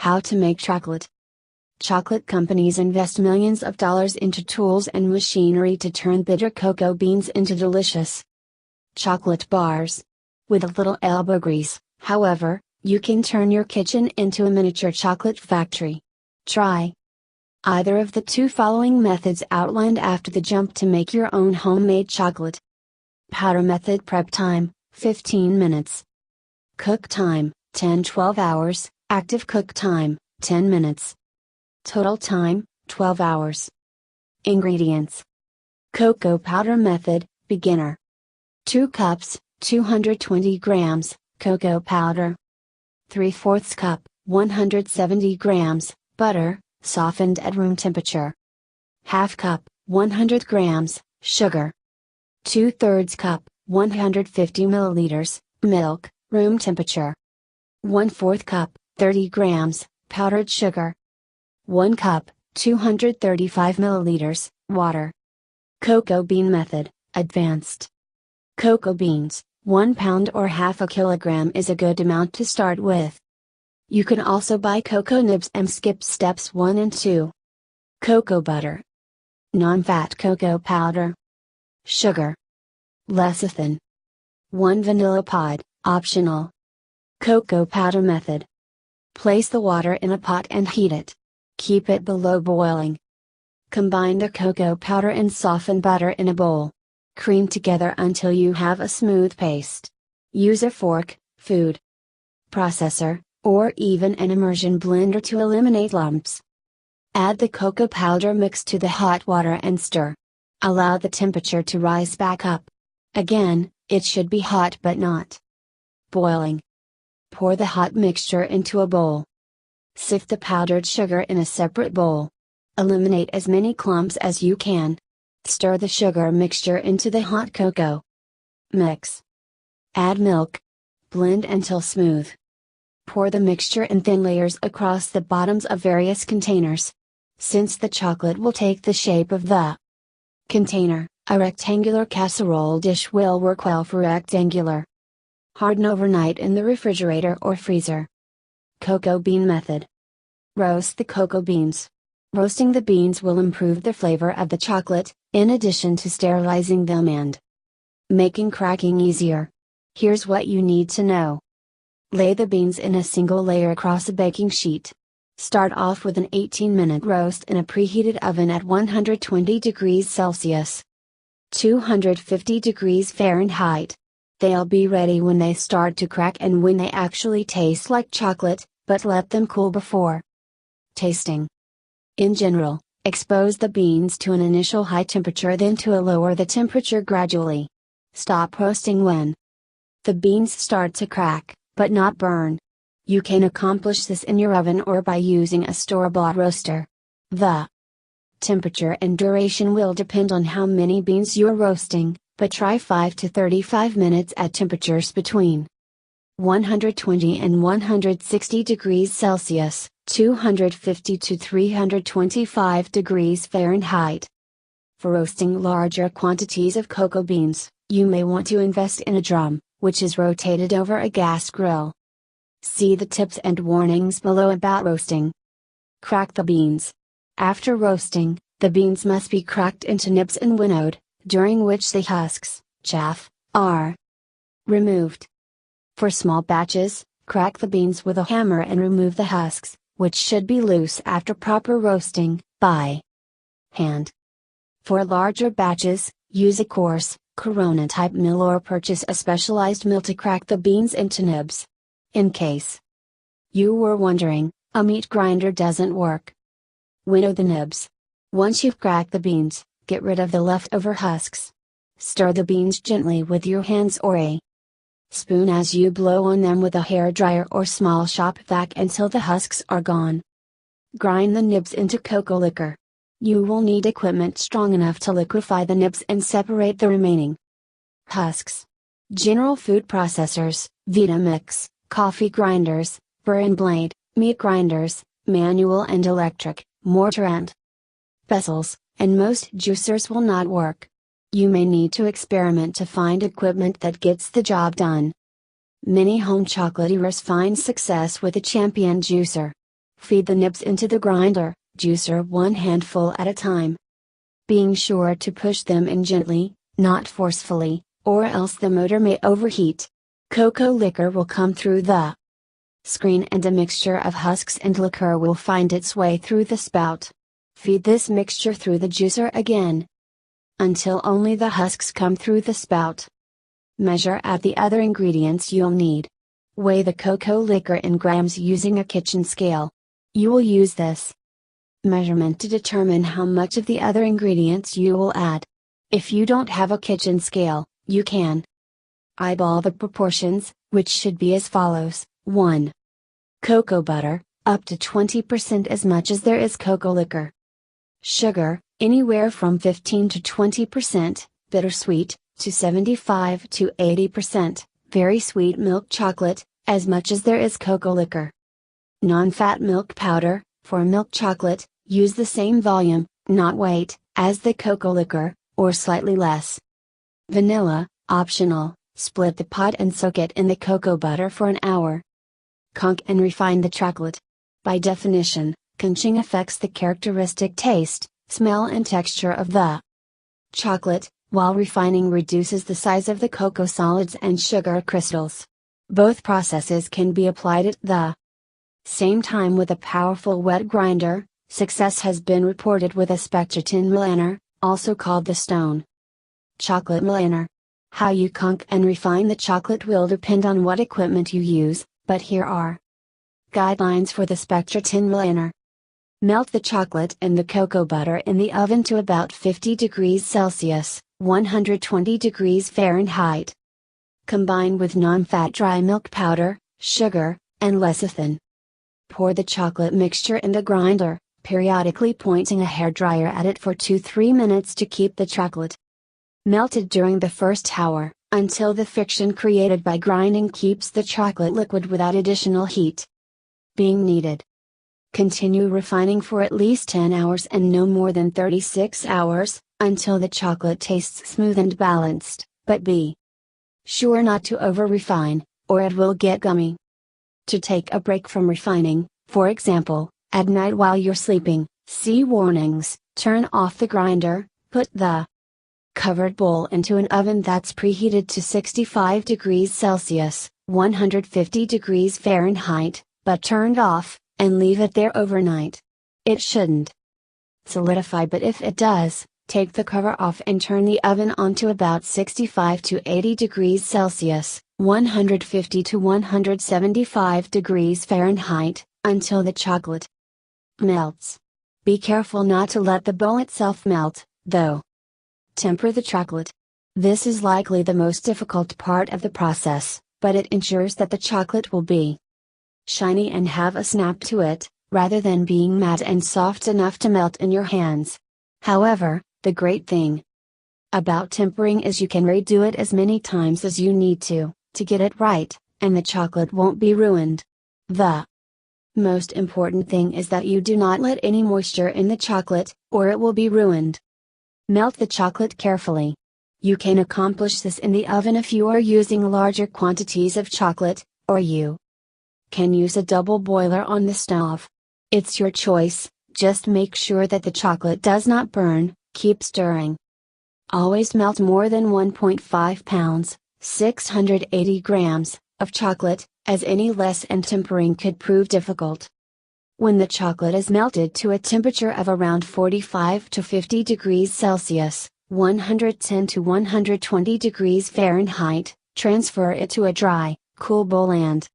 How to make chocolate. Chocolate companies invest millions of dollars into tools and machinery to turn bitter cocoa beans into delicious chocolate bars. With a little elbow grease, however, you can turn your kitchen into a miniature chocolate factory. Try either of the two following methods outlined after the jump to make your own homemade chocolate. Powder method: prep time, 15 minutes. Cook time, 10-12 hours, active cook time, 10 minutes. Total time, 12 hours. Ingredients: cocoa powder method, beginner. 2 cups, 220 grams, cocoa powder. 3/4 cup, 170 grams, butter, softened at room temperature. Half cup, 100 grams, sugar. 2/3 cup, 150 milliliters, milk, room temperature. 1/4 cup, 30 grams, powdered sugar. 1 cup, 235 milliliters, water. Cocoa bean method, advanced. Cocoa beans, 1 pound or half a kilogram is a good amount to start with. You can also buy cocoa nibs and skip steps 1 and 2. Cocoa butter. Non-fat cocoa powder. Sugar. Lecithin. 1 vanilla pod, optional. Cocoa powder method. Place the water in a pot and heat it. Keep it below boiling. Combine the cocoa powder and softened butter in a bowl. Cream together until you have a smooth paste. Use a fork, food processor, or even an immersion blender to eliminate lumps. Add the cocoa powder mix to the hot water and stir. Allow the temperature to rise back up. Again, it should be hot but not boiling. Pour the hot mixture into a bowl. Sift the powdered sugar in a separate bowl. Eliminate as many clumps as you can. Stir the sugar mixture into the hot cocoa. Mix. Add milk. Blend until smooth. Pour the mixture in thin layers across the bottoms of various containers. Since the chocolate will take the shape of the container, a rectangular casserole dish will work well for rectangular. Harden overnight in the refrigerator or freezer. Cocoa bean method. Roast the cocoa beans. Roasting the beans will improve the flavor of the chocolate, in addition to sterilizing them and making cracking easier. Here's what you need to know. Lay the beans in a single layer across a baking sheet. Start off with an 18-minute roast in a preheated oven at 120 degrees Celsius. 250 degrees Fahrenheit. They'll be ready when they start to crack and when they actually taste like chocolate, but let them cool before tasting. In general, expose the beans to an initial high temperature, then to lower the temperature gradually. Stop roasting when the beans start to crack, but not burn. You can accomplish this in your oven or by using a store-bought roaster. The temperature and duration will depend on how many beans you're roasting, but try 5 to 35 minutes at temperatures between 120 and 160 degrees Celsius, 250 to 325 degrees Fahrenheit. For roasting larger quantities of cocoa beans, you may want to invest in a drum, which is rotated over a gas grill. See the tips and warnings below about roasting. Crack the beans. After roasting, the beans must be cracked into nibs and winnowed, during which the husks, chaff, are removed. For small batches, crack the beans with a hammer and remove the husks, which should be loose after proper roasting, by hand. For larger batches, use a coarse, Corona-type mill or purchase a specialized mill to crack the beans into nibs. In case you were wondering, a meat grinder doesn't work. Winnow the nibs. Once you've cracked the beans, get rid of the leftover husks. Stir the beans gently with your hands or a spoon as you blow on them with a hairdryer or small shop vac until the husks are gone. Grind the nibs into cocoa liquor. You will need equipment strong enough to liquefy the nibs and separate the remaining husks. General food processors, Vitamix, coffee grinders, burr and blade, meat grinders, manual and electric, mortar and pestles, and most juicers will not work. You may need to experiment to find equipment that gets the job done. Many home chocolatiers find success with a Champion juicer. Feed the nibs into the grinder, juicer one handful at a time. Being sure to push them in gently, not forcefully, or else the motor may overheat. Cocoa liquor will come through the screen and a mixture of husks and liquor will find its way through the spout. Feed this mixture through the juicer again, until only the husks come through the spout. Measure out the other ingredients you'll need. Weigh the cocoa liquor in grams using a kitchen scale. You will use this measurement to determine how much of the other ingredients you will add. If you don't have a kitchen scale, you can eyeball the proportions, which should be as follows: 1. Cocoa butter, up to 20% as much as there is cocoa liquor. Sugar, anywhere from 15 to 20%, bittersweet, to 75 to 80%, very sweet milk chocolate, as much as there is cocoa liquor. Non-fat milk powder, for milk chocolate, use the same volume, not weight, as the cocoa liquor, or slightly less. Vanilla, optional, split the pod and soak it in the cocoa butter for an hour. Conch and refine the chocolate. By definition, conching affects the characteristic taste, smell and texture of the chocolate, while refining reduces the size of the cocoa solids and sugar crystals. Both processes can be applied at the same time with a powerful wet grinder. Success has been reported with a Spectratin Milliner, also called the Stone Chocolate Milliner. How you conch and refine the chocolate will depend on what equipment you use, but here are guidelines for the Spectratin Milliner. Melt the chocolate and the cocoa butter in the oven to about 50 degrees Celsius, 120 degrees Fahrenheit. Combine with non-fat dry milk powder, sugar, and lecithin. Pour the chocolate mixture in the grinder, periodically pointing a hairdryer at it for 2-3 minutes to keep the chocolate melted during the first hour, until the friction created by grinding keeps the chocolate liquid without additional heat being needed. Continue refining for at least 10 hours and no more than 36 hours, until the chocolate tastes smooth and balanced, but be sure not to over-refine, or it will get gummy. To take a break from refining, for example, at night while you're sleeping, see warnings, turn off the grinder, put the covered bowl into an oven that's preheated to 65 degrees Celsius, 150 degrees Fahrenheit, but turned off, and leave it there overnight. It shouldn't solidify, but if it does, take the cover off and turn the oven on to about 65 to 80 degrees Celsius, 150 to 175 degrees Fahrenheit, until the chocolate melts. Be careful not to let the bowl itself melt, though. Temper the chocolate. This is likely the most difficult part of the process, but it ensures that the chocolate will be shiny and have a snap to it, rather than being matte and soft enough to melt in your hands. However, the great thing about tempering is you can redo it as many times as you need to get it right, and the chocolate won't be ruined. The most important thing is that you do not let any moisture in the chocolate, or it will be ruined. Melt the chocolate carefully. You can accomplish this in the oven if you are using larger quantities of chocolate, or you can use a double boiler on the stove. It's your choice, just make sure that the chocolate does not burn, keep stirring. Always melt more than 1.5 pounds, 680 grams, of chocolate, as any less and tempering could prove difficult. When the chocolate is melted to a temperature of around 45 to 50 degrees Celsius, 110 to 120 degrees Fahrenheit, transfer it to a dry, cool bowl and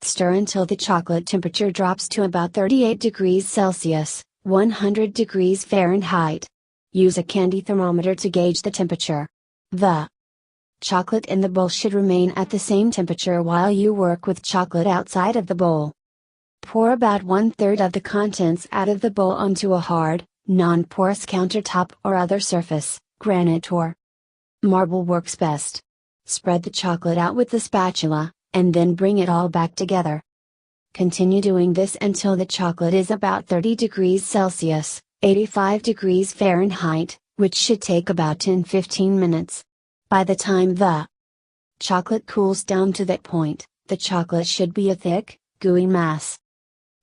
stir until the chocolate temperature drops to about 38 degrees Celsius, 100 degrees Fahrenheit. Use a candy thermometer to gauge the temperature. The chocolate in the bowl should remain at the same temperature while you work with chocolate outside of the bowl. Pour about 1/3 of the contents out of the bowl onto a hard, non-porous countertop or other surface, granite or marble works best. Spread the chocolate out with the spatula, and then bring it all back together. Continue doing this until the chocolate is about 30 degrees Celsius, 85 degrees Fahrenheit, which should take about 10-15 minutes. By the time the chocolate cools down to that point, the chocolate should be a thick, gooey mass.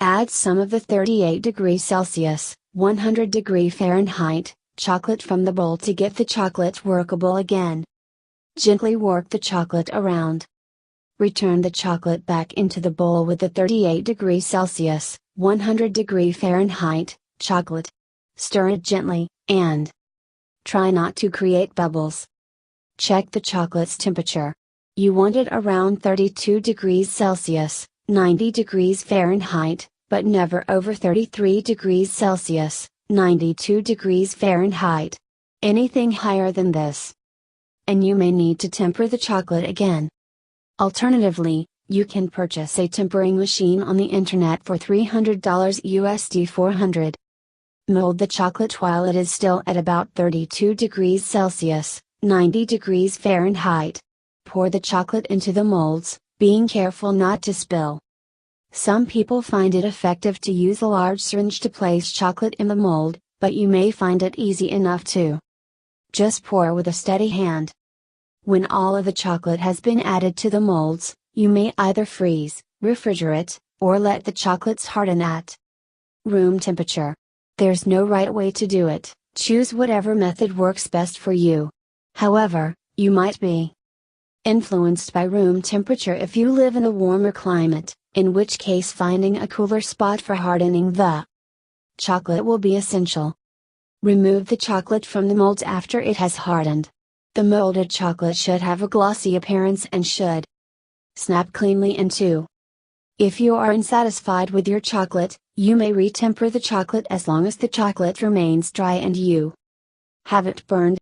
Add some of the 38 degrees Celsius, 100 degree Fahrenheit, chocolate from the bowl to get the chocolate workable again. Gently work the chocolate around. Return the chocolate back into the bowl with the 38 degrees Celsius, 100 degree Fahrenheit, chocolate. Stir it gently, and try not to create bubbles. Check the chocolate's temperature. You want it around 32 degrees Celsius, 90 degrees Fahrenheit, but never over 33 degrees Celsius, 92 degrees Fahrenheit. Anything higher than this, and you may need to temper the chocolate again. Alternatively, you can purchase a tempering machine on the internet for $300 USD 400. Mold the chocolate while it is still at about 32 degrees Celsius, 90 degrees Fahrenheit. Pour the chocolate into the molds, being careful not to spill. Some people find it effective to use a large syringe to place chocolate in the mold, but you may find it easy enough to just pour with a steady hand. When all of the chocolate has been added to the molds, you may either freeze, refrigerate, or let the chocolates harden at room temperature. There's no right way to do it, choose whatever method works best for you. However, you might be influenced by room temperature if you live in a warmer climate, in which case finding a cooler spot for hardening the chocolate will be essential. Remove the chocolate from the molds after it has hardened. The molded chocolate should have a glossy appearance and should snap cleanly in two. If you are unsatisfied with your chocolate, you may retemper the chocolate as long as the chocolate remains dry and you have it burned.